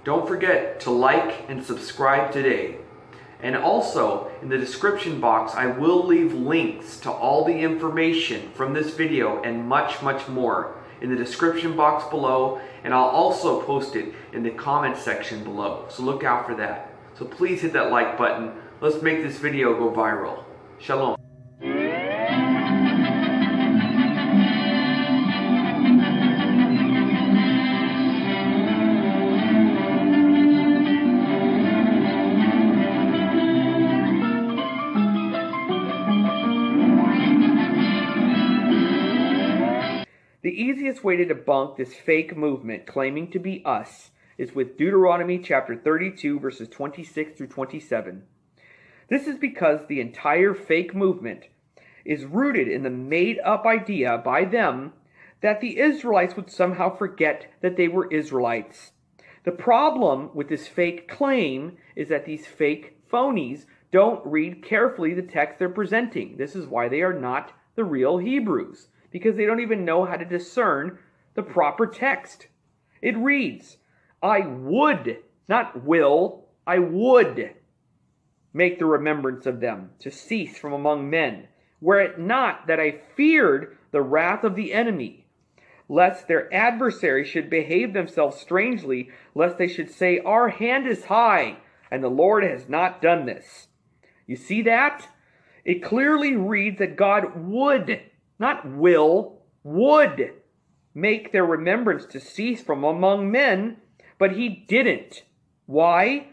Don't forget to like and subscribe today. And also, in the description box, I will leave links to all the information from this video and much, much more in the description box below, and I'll also post it in the comment section below. So look out for that. So please hit that like button. Let's make this video go viral. Shalom. The easiest way to debunk this fake movement claiming to be us is with Deuteronomy chapter 32 verses 26 through 27. This is because the entire fake movement is rooted in the made-up idea by them that the Israelites would somehow forget that they were Israelites. The problem with this fake claim is that these fake phonies don't read carefully the text they're presenting. This is why they are not the real Hebrews, because they don't even know how to discern the proper text. It reads, I would, not will, I would make the remembrance of them to cease from among men, were it not that I feared the wrath of the enemy, lest their adversaries should behave themselves strangely, lest they should say, our hand is high, and the Lord has not done this. You see that? It clearly reads that God would, not will, would make their remembrance to cease from among men, but he didn't. Why?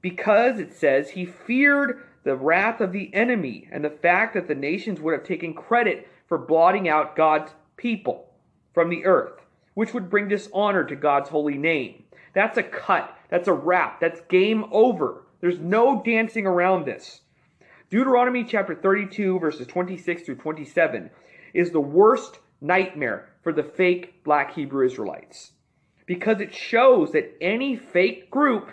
Because it says he feared the wrath of the enemy and the fact that the nations would have taken credit for blotting out God's people from the earth, which would bring dishonor to God's holy name. That's a cut. That's a wrap. That's game over. There's no dancing around this. Deuteronomy chapter 32 verses 26 through 27 is the worst nightmare for the fake black Hebrew Israelites, because it shows that any fake group,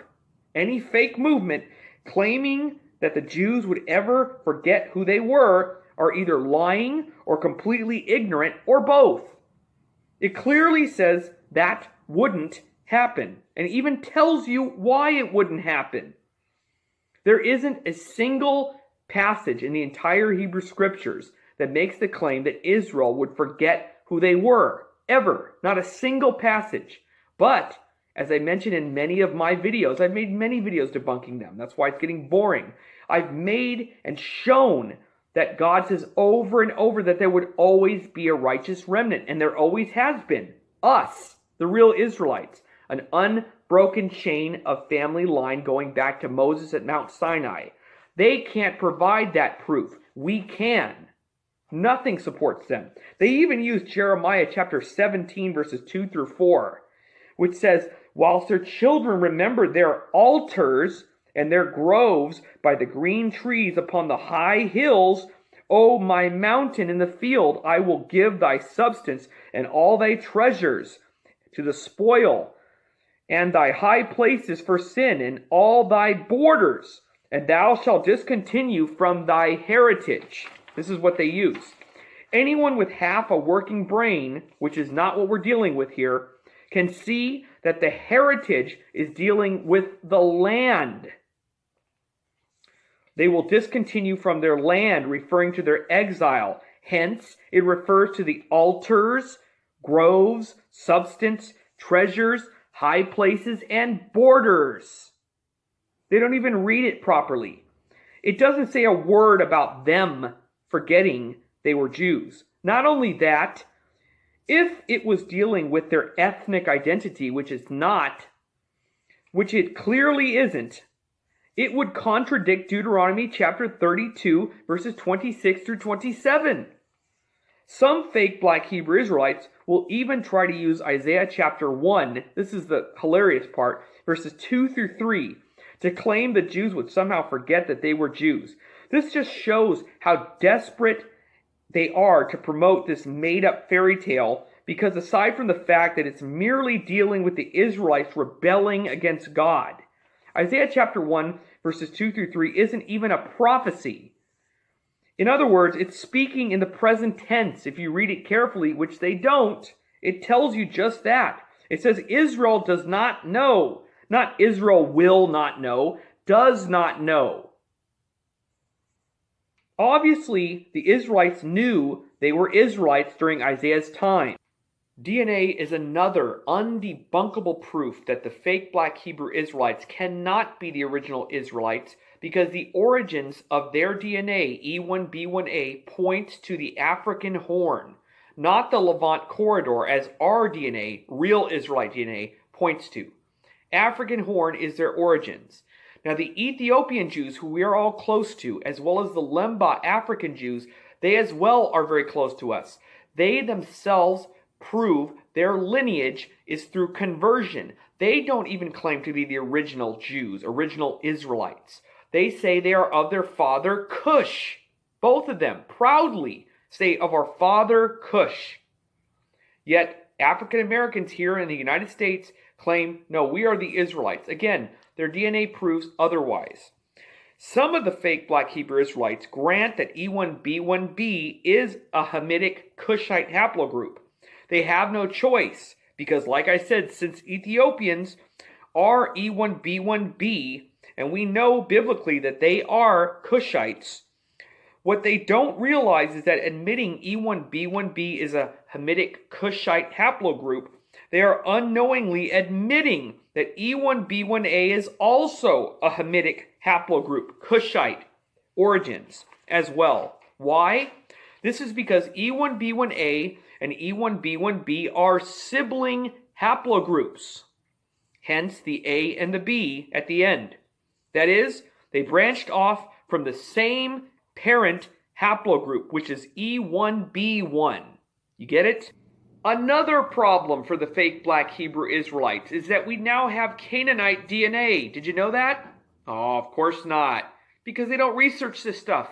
any fake movement claiming that the Jews would ever forget who they were are either lying or completely ignorant or both. It clearly says that wouldn't happen and even tells you why it wouldn't happen. There isn't a single passage in the entire Hebrew Scriptures that makes the claim that Israel would forget who they were, ever. Not a single passage. But, as I mentioned in many of my videos, I've made many videos debunking them. That's why it's getting boring. I've made and shown that God says over and over that there would always be a righteous remnant, and there always has been. Us, the real Israelites, an unbroken chain of family line going back to Moses at Mount Sinai. They can't provide that proof. We can. Nothing supports them. They even use Jeremiah chapter 17 verses 2 through 4, which says, whilst their children remember their altars and their groves by the green trees upon the high hills, O my mountain in the field, I will give thy substance and all thy treasures to the spoil, and thy high places for sin, and all thy borders, and thou shalt discontinue from thy heritage. This is what they use. Anyone with half a working brain, which is not what we're dealing with here, can see that the heritage is dealing with the land. They will discontinue from their land, referring to their exile. Hence, it refers to the altars, groves, substance, treasures, high places, and borders. They don't even read it properly. It doesn't say a word about them forgetting they were Jews. Not only that, if it was dealing with their ethnic identity, which it's not, which it clearly isn't, it would contradict Deuteronomy chapter 32, verses 26 through 27. Some fake black Hebrew Israelites will even try to use Isaiah chapter 1, this is the hilarious part, verses 2 through 3, to claim the Jews would somehow forget that they were Jews. This just shows how desperate they are to promote this made-up fairy tale, because aside from the fact that it's merely dealing with the Israelites rebelling against God, Isaiah chapter 1, verses 2 through 3 isn't even a prophecy. In other words, it's speaking in the present tense. If you read it carefully, which they don't, it tells you just that. It says Israel does not know, Not Israel will not know, does not know. Obviously, the Israelites knew they were Israelites during Isaiah's time. DNA is another undebunkable proof that the fake black Hebrew Israelites cannot be the original Israelites because the origins of their DNA, E1B1A, points to the African Horn, not the Levant corridor as our DNA, real Israelite DNA, points to. African Horn is their origins. Now the Ethiopian Jews, who we are all close to, as well as the Lemba African Jews, they as well are very close to us. They themselves prove their lineage is through conversion. They don't even claim to be the original Jews, original Israelites. They say they are of their father Kush. Both of them proudly say of our father Kush. Yet African Americans here in the United States claim, no, we are the Israelites. Again, their DNA proves otherwise. Some of the fake black Hebrew Israelites grant that E1B1B is a Hamitic Kushite haplogroup. They have no choice because, like I said, since Ethiopians are E1B1B, and we know biblically that they are Kushites, what they don't realize is that admitting E1B1B is a Hamitic Kushite haplogroup, they are unknowingly admitting that E1B1A is also a Hamitic haplogroup, Kushite origins as well. Why? This is because E1B1A and E1B1B are sibling haplogroups, hence the A and the B at the end. That is, they branched off from the same parent haplogroup, which is E1B1. You get it? Another problem for the fake black Hebrew Israelites is that we now have Canaanite DNA. Did you know that? Oh, of course not, because they don't research this stuff.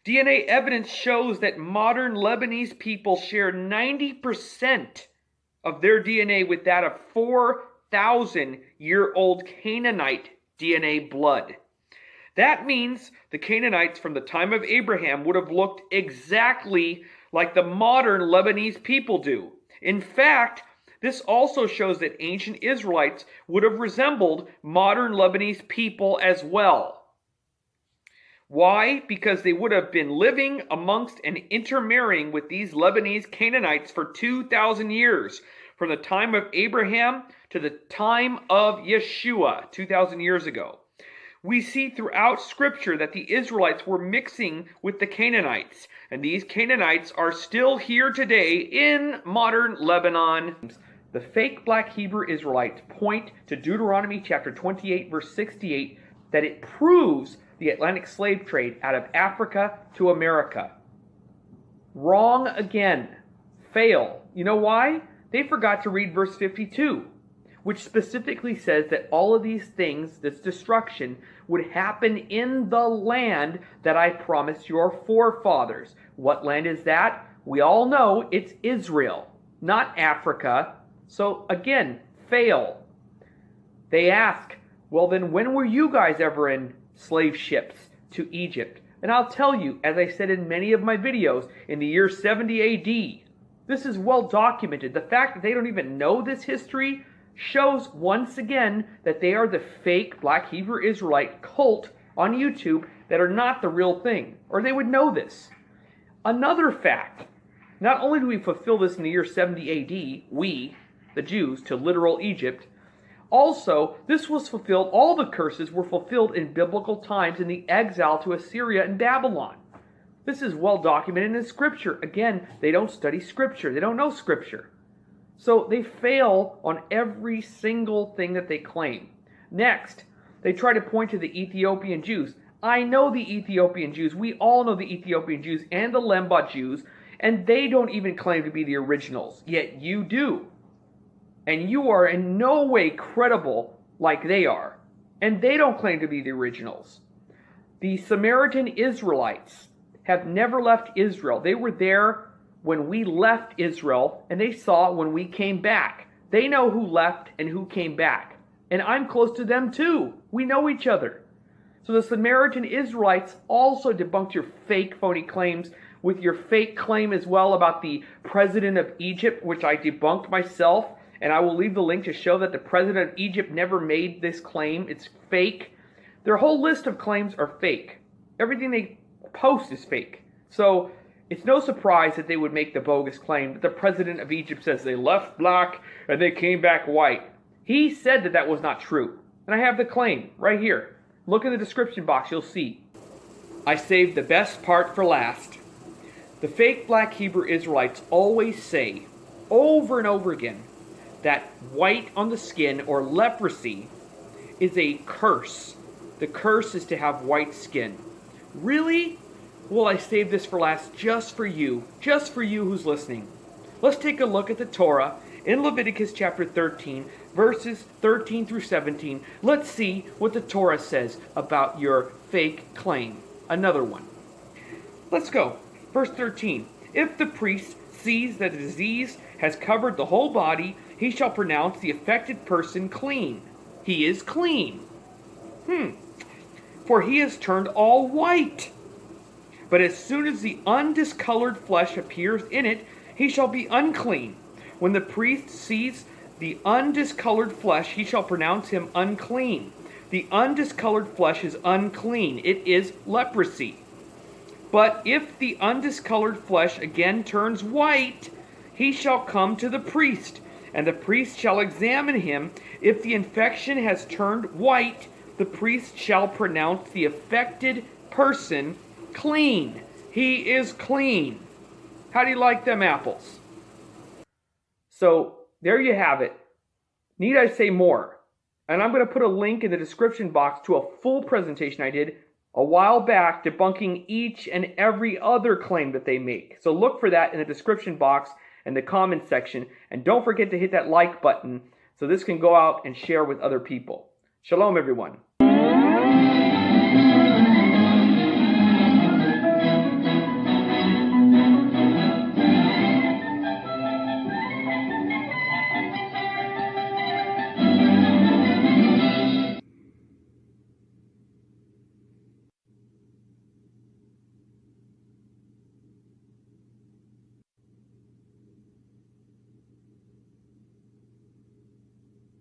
DNA evidence shows that modern Lebanese people share 90% of their DNA with that of 4,000-year-old Canaanite DNA blood. That means the Canaanites from the time of Abraham would have looked exactly like the modern Lebanese people do. In fact, this also shows that ancient Israelites would have resembled modern Lebanese people as well. Why? Because they would have been living amongst and intermarrying with these Lebanese Canaanites for 2,000 years, from the time of Abraham to the time of Yeshua, 2,000 years ago. We see throughout Scripture that the Israelites were mixing with the Canaanites, and these Canaanites are still here today in modern Lebanon. The fake black Hebrew Israelites point to Deuteronomy chapter 28, verse 68, that it proves the Atlantic slave trade out of Africa to America. Wrong again. Fail. You know why? They forgot to read verse 52. Which specifically says that all of these things, this destruction, would happen in the land that I promised your forefathers. What land is that? We all know it's Israel, not Africa. So again, fail. They ask, well then when were you guys ever in slave ships to Egypt? And I'll tell you, as I said in many of my videos, in the year 70 AD. This is well documented. The fact that they don't even know this history shows once again that they are the fake black Hebrew Israelite cult on YouTube that are not the real thing, or they would know this. Another fact, not only do we fulfill this in the year 70 AD, we, the Jews, to literal Egypt, also this was fulfilled, all the curses were fulfilled in biblical times in the exile to Assyria and Babylon. This is well documented in Scripture. Again, they don't study Scripture, they don't know Scripture. So they fail on every single thing that they claim. Next, they try to point to the Ethiopian Jews. I know the Ethiopian Jews. We all know the Ethiopian Jews and the Lemba Jews, and they don't even claim to be the originals. Yet you do. And you are in no way credible like they are. And they don't claim to be the originals. The Samaritan Israelites have never left Israel. They were there when we left Israel, and they saw when we came back. They know who left and who came back. And I'm close to them too. We know each other. So the Samaritan Israelites also debunked your fake phony claims with your fake claim as well about the president of Egypt, which I debunked myself, and I will leave the link to show that the president of Egypt never made this claim. It's fake. Their whole list of claims are fake. Everything they post is fake. So it's no surprise that they would make the bogus claim that the president of Egypt says they left black and they came back white. He said that that was not true. And I have the claim right here. Look in the description box, you'll see. I saved the best part for last. The fake black Hebrew Israelites always say, over and over again, that white on the skin, or leprosy, is a curse. The curse is to have white skin. Really? Well, I saved this for last just for you who's listening. Let's take a look at the Torah in Leviticus chapter 13, verses 13 through 17. Let's see what the Torah says about your fake claim. Another one. Let's go. Verse 13. If the priest sees that the disease has covered the whole body, he shall pronounce the affected person clean. He is clean. For he has turned all white. But as soon as the undiscolored flesh appears in it, he shall be unclean. When the priest sees the undiscolored flesh, he shall pronounce him unclean. The undiscolored flesh is unclean. It is leprosy. But if the undiscolored flesh again turns white, he shall come to the priest, and the priest shall examine him. If the infection has turned white, the priest shall pronounce the affected person clean. He is clean. How do you like them apples? So, there you have it. Need I say more? And I'm going to put a link in the description box to a full presentation I did a while back debunking each and every other claim that they make. So look for that in the description box and the comment section. And don't forget to hit that like button so this can go out and share with other people. Shalom, everyone.